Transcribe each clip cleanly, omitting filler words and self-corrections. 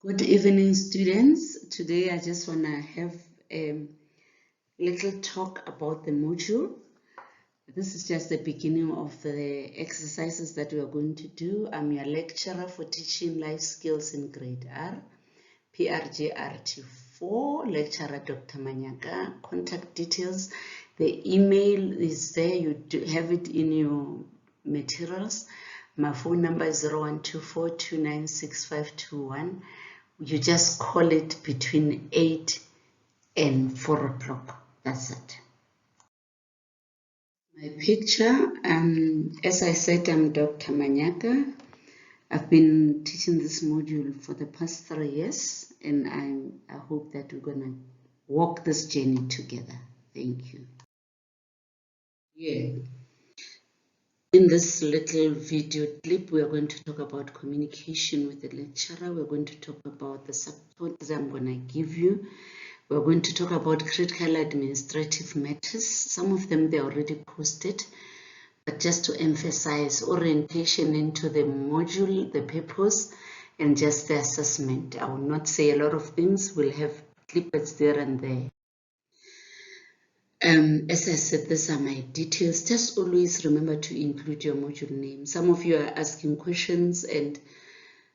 Good evening, students. Today I just want to have a little talk about the module. This is just the beginning of the exercises that we are going to do. I'm your lecturer for teaching life skills in grade R, PRGRT04, lecturer Dr. Manyaka. Contact details. The email is there. You do have it in your materials. My phone number is 0124296521. You just call it between 8 and 4 o'clock. That's it. My picture, as I said, I'm Dr. Manyaka. I've been teaching this module for the past 3 years, and I hope that we're going to walk this journey together. Thank you. Yeah. In this little video clip, we are going to talk about communication with the lecturer. We're going to talk about the support that I'm going to give you. We're going to talk about critical administrative matters. Some of them they already posted, but just to emphasize orientation into the module, the purpose, and just the assessment. I will not say a lot of things. We'll have clippets there and there. As I said, these are my details. Just always remember to include your module name. Some of you are asking questions and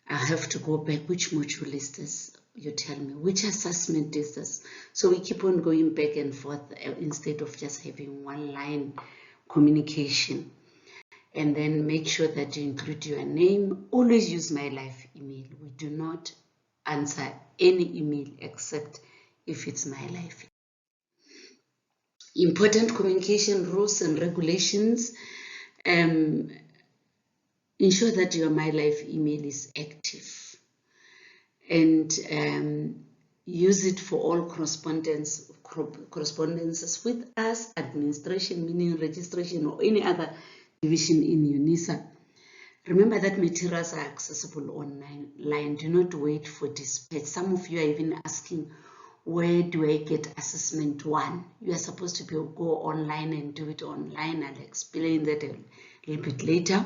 I have to go back. Which module is this? You tell me. Which assessment is this? So we keep on going back and forth instead of just having one line communication. And then make sure that you include your name. Always use my live email. We do not answer any email except if it's my live. Important communication rules and regulations. Ensure that your My Life email is active and use it for all correspondences with us, administration, meaning registration or any other division in UNISA. Remember that materials are accessible online. Do not wait for dispatch. Some of you are even asking, where do I get assessment 1? You are supposed to go online and do it online. I'll explain that a little bit later.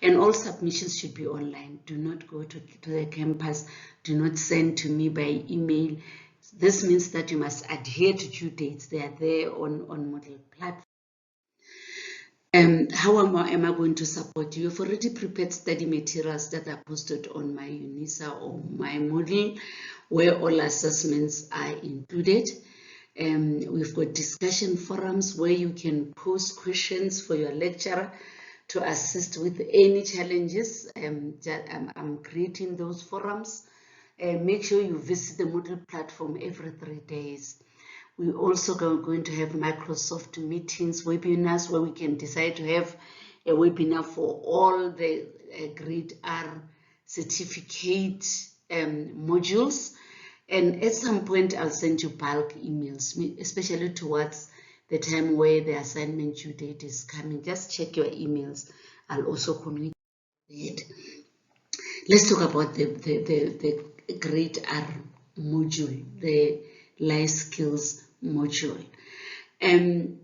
And all submissions should be online. Do not go to the campus. Do not send to me by email. This means that you must adhere to due dates. They are there on model platform. How am I going to support you? You've already prepared study materials that are posted on my UNISA or my model, where all assessments are included. We've got discussion forums where you can post questions for your lecturer to assist with any challenges. I'm creating those forums. Make sure you visit the model platform every 3 days. We're also going to have Microsoft meetings, webinars, where we can decide to have a webinar for all the grade R certificate modules. And at some point, I'll send you bulk emails, especially towards the time where the assignment due date is coming. Just check your emails. I'll also communicate it. Let's talk about the grade R module, the life skills module. I'm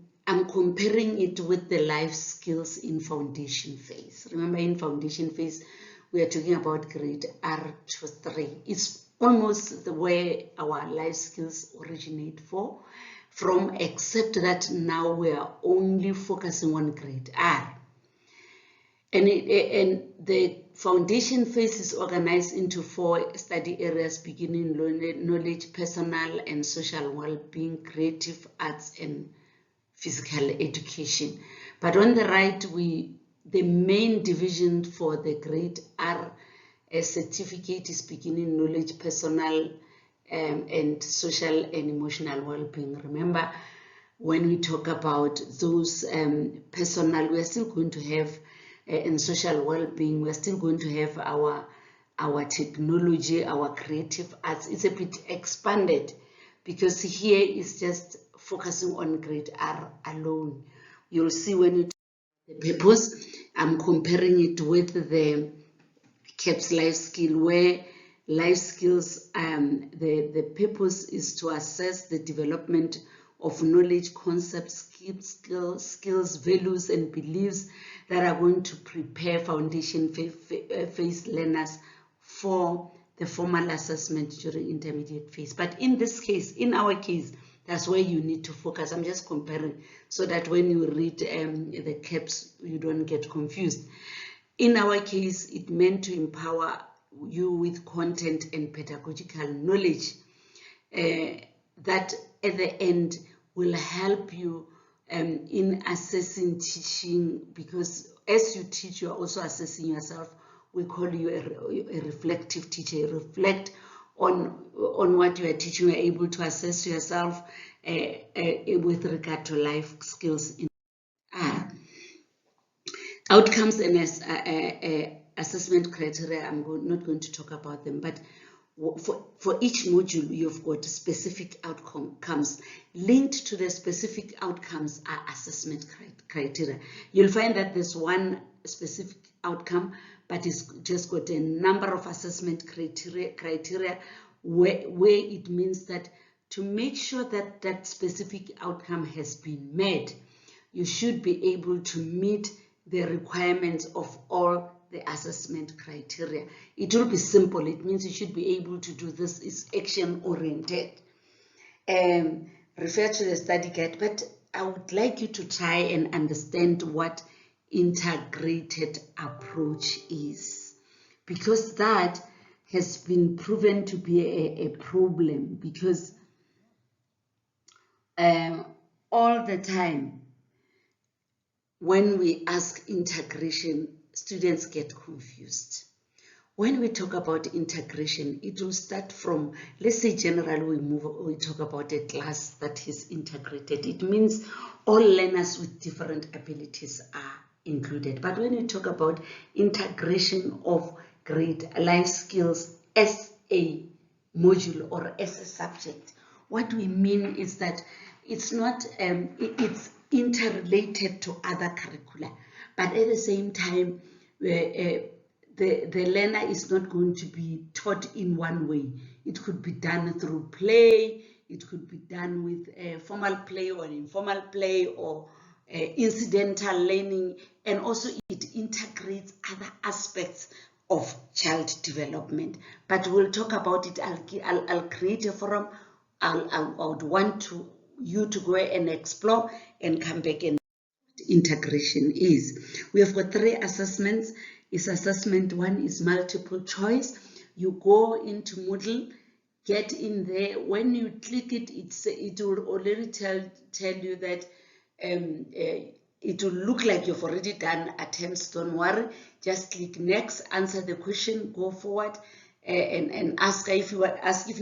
comparing it with the life skills in foundation phase. Remember, in foundation phase, we are talking about grade R to 3. It's almost the way our life skills originate from, except that now we are only focusing on grade R. And the foundation phase is organized into 4 study areas, beginning knowledge, personal and social well-being, creative arts, and physical education. But on the right, the main division for the grade R certificate is beginning knowledge, personal and social and emotional well-being. Remember, when we talk about those personal, we are still going to have in social well-being, we're still going to have our technology, our creative arts. It's a bit expanded because here is just focusing on grade R alone. You'll see when you talk about the purpose, I'm comparing it with the CAPS life skill, where life skills, the purpose is to assess the development of knowledge, concepts, skills, values, and beliefs that are going to prepare foundation phase learners for the formal assessment during intermediate phase. But in this case, in our case, that's where you need to focus. I'm just comparing so that when you read the caps, you don't get confused. In our case, it meant to empower you with content and pedagogical knowledge that at the end will help you in assessing teaching, because as you teach, you are also assessing yourself. We call you a reflective teacher. You reflect on what you are teaching. You are able to assess yourself with regard to life skills. Outcomes and assessment criteria, I'm not going to talk about them, but for each module, you've got specific outcomes. Linked to the specific outcomes are assessment criteria. You'll find that there's one specific outcome, but it's just got a number of assessment criteria where it means that to make sure that that specific outcome has been met, you should be able to meet the requirements of all the assessment criteria. It will be simple. It means you should be able to do this. Is action oriented. Refer to the study guide, but I would like you to try and understand what integrated approach is, because that has been proven to be a problem, because all the time when we ask integration, students get confused. When we talk about integration, it will start from, let's say generally we talk about a class that is integrated. It means all learners with different abilities are included. But when we talk about integration of grade life skills as a module or as a subject, what we mean is that it's not, it's interrelated to other curricula, but at the same time, the learner is not going to be taught in one way. It could be done through play, it could be done with formal play or informal play or incidental learning, and also it integrates other aspects of child development. But we'll talk about it. I'll create a forum. I would want you to go and explore and come back and integration is. We have got 3 assessments. Is assessment 1 is multiple choice. You go into Moodle, get in there. When you click it, it will already tell you that it will look like you've already done attempts. Don't worry, just click next, answer the question, go forward, and ask if you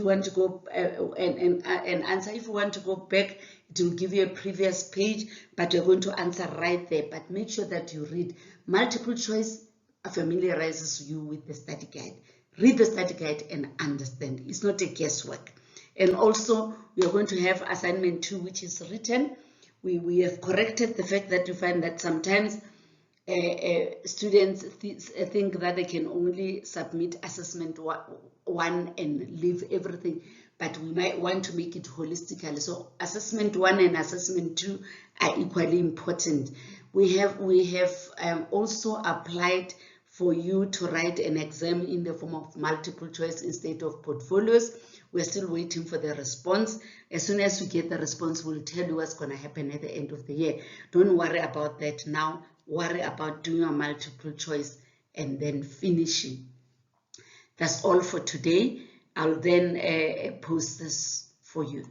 want to go and answer. If you want to go back, it will give you a previous page, but you're going to answer right there. But make sure that you read. Multiple choice familiarizes you with the study guide. Read the study guide and understand. It's not a guesswork. And also, we are going to have assignment 2, which is written. We have corrected the fact that you find that sometimes students think that they can only submit assessment 1 and leave everything, but we might want to make it holistically. So assessment 1 and assessment 2 are equally important. We have also applied for you to write an exam in the form of multiple choice instead of portfolios. We're still waiting for the response. As soon as we get the response, we'll tell you what's going to happen at the end of the year. Don't worry about that now. Worry about doing a multiple choice and then finishing. That's all for today. I'll then post this for you.